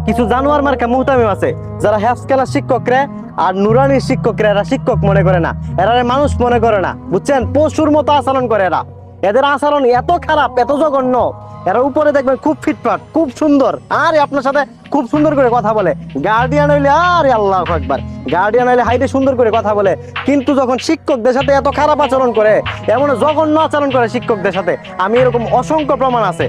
কিছু জানোয়ার মার্কা মুহতামিম আছে যারা হেফজ খেলার শিক্ষকরা আর নুরানির শিক্ষকরা এরা শিক্ষক মনে করে না, এরা মানুষ মনে করে না, বুঝছেন? পশুর মতো আচরণ করে এরা। এদের আচরণ এত খারাপ, এত জঘন্য। এরা উপরে দেখবেন খুব ফিটফাট, খুব সুন্দর, আর আপনার সাথে খুব সুন্দর করে কথা বলে। গার্ডিয়ান হইলে আরে আল্লাহু আকবার, গার্ডিয়ান হইলে হাইটে সুন্দর করে কথা বলে, কিন্তু যখন শিক্ষকদের সাথে এত খারাপ আচরণ করে, এমন জঘন্য আচরণ করে শিক্ষকদের সাথে, আমি এরকম অসংখ্য প্রমাণ আছে।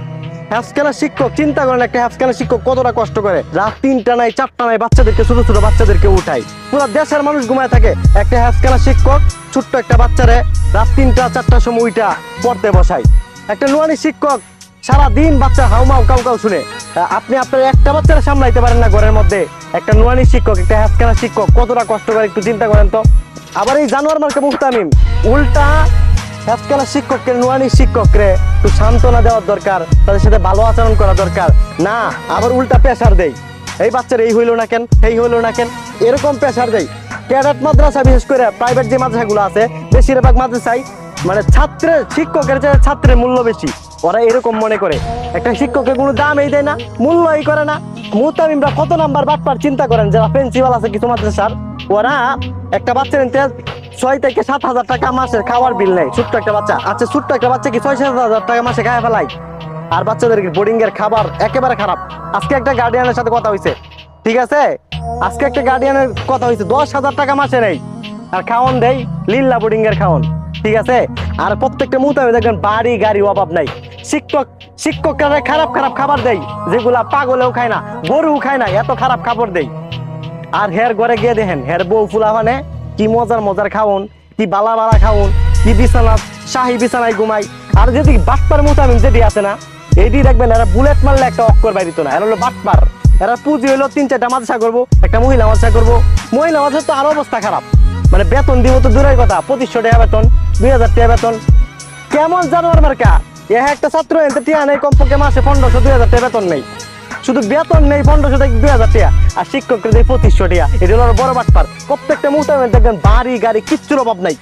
হেফজ খেলার শিক্ষক, চিন্তা করেন একটা হেফজ খেলার শিক্ষক কতটা কষ্ট করে, রাত 3টা নাই 4টা নাই বাচ্চাদেরকে, ছোট ছোট বাচ্চাদেরকে উঠায়, পুরো দেশের মানুষ ঘুমায় থাকে। একটা হেফজ খেলার শিক্ষক ছোট্ট একটা বাচ্চারে রাত 3টা 4টার সময় উইটা পড়তে বসায়। একটা নুরানি শিক্ষক সারাদিন বাচ্চা হাউমাউ কাউ কাউ শুনে, আপনি আপনার একটা বাচ্চারা সামলাইতে পারেন না ঘরের মধ্যে। একটা নুরানি শিক্ষক, একটা হেফজ খেলার শিক্ষক কতটা কষ্ট করে একটু চিন্তা করেন তো। আবার এই জানোয়ার মার্কা মুহতামিম উল্টা হেফজ খেলার শিক্ষককে, নুরানি শিক্ষকরে একটু সান্ত্বনা দেওয়ার দরকার, তাদের সাথে ভালো আচরণ করা দরকার, না আবার উল্টা প্রেসার দেয়। এই বাচ্চার এই হইলো না কেন, এই হইলো না কেন, এরকম প্রেসার দেয়। ক্যাডেট মাদ্রাসা, বিশেষ করে প্রাইভেট যে মাদ্রাসাগুলো আছে, বেশিরভাগ মাদ্রাসায় মানে ছাত্রের, শিক্ষকের চেয়ে ছাত্রের মূল্য বেশি। ওরা এরকম মনে করে, একটা শিক্ষকের কোনো দামই দেয় না, মূল্যই করে না। মুহতামিমরা কত নাম্বার বাটপার চিন্তা করেন। যারা প্রিন্সিপাল আছে কিছু মাদ্রাসার, ওরা একটা বাচ্চা নিতে 6 থেকে 7 হাজার টাকা মাসে খাওয়ার বিল নেই। ছোট্ট একটা বাচ্চা, আচ্ছা ছোট্ট একটা বাচ্চা কি 6-7 হাজার টাকা মাসে খায় ফেলাই? আর বাচ্চাদের বোর্ডিং এর খাবার একেবারে খারাপ। আজকে একটা গার্ডিয়ানের সাথে কথা হয়েছে, ঠিক আছে, আজকে একটা গার্ডিয়ানের কথা হয়েছে, 10,000 টাকা মাসে নেই, আর খাওয়ান দেয় লিল্লা বোর্ডিং এর খাওয়ান, ঠিক আছে। আর প্রত্যেকটা মুহূর্তে দেখবেন বাড়ি গাড়ি অভাব নাই। শিক্ষকরা খারাপ খারাপ খাবার দেয়, যেগুলা পাগলেও খায় না, গরুও খায় না, এত খারাপ খাবার দেয়। আর হের ঘরে গিয়ে দেখেন হের বউ ফুলা মানে কি মজার মজার খাওন, কি বালা বালা খাওন, কি বিছানা শাহী বিছানায় ঘুমাই। আর যদি বাটপার মুহতামিম যেটি আছে না, এটি দেখবেন এরা বুলেট মারলে একটা অক্ষর বাইরিত না, এরা হলো বাটপার। এরা পুঁজি হইলো 3-4টা মাদ্রাসা করবো, একটা মহিলা মাদ্রাসা করবো। মহিলা মাদ্রাসা তো আরো অবস্থা খারাপ, মানে বেতন দিব তো দূরের কথা, 2500 টাকা বেতন, 2000 টাকা বেতন। কেমন জানোয়ার মার্কা, একটা ছাত্র এনতে টিয়া নেই, কমপক্ষে মাসে 1500-2000 টাকা বেতন নেই, শুধু বেতন নেই 1500 থেকে 2000 টাকা, আর শিক্ষকদের 2500 টাকা। এটা হলো বড় বাটপার। প্রত্যেকটা মুহূর্তে দেখবেন বাড়ি গাড়ি কিচ্ছুর অভাব নাই।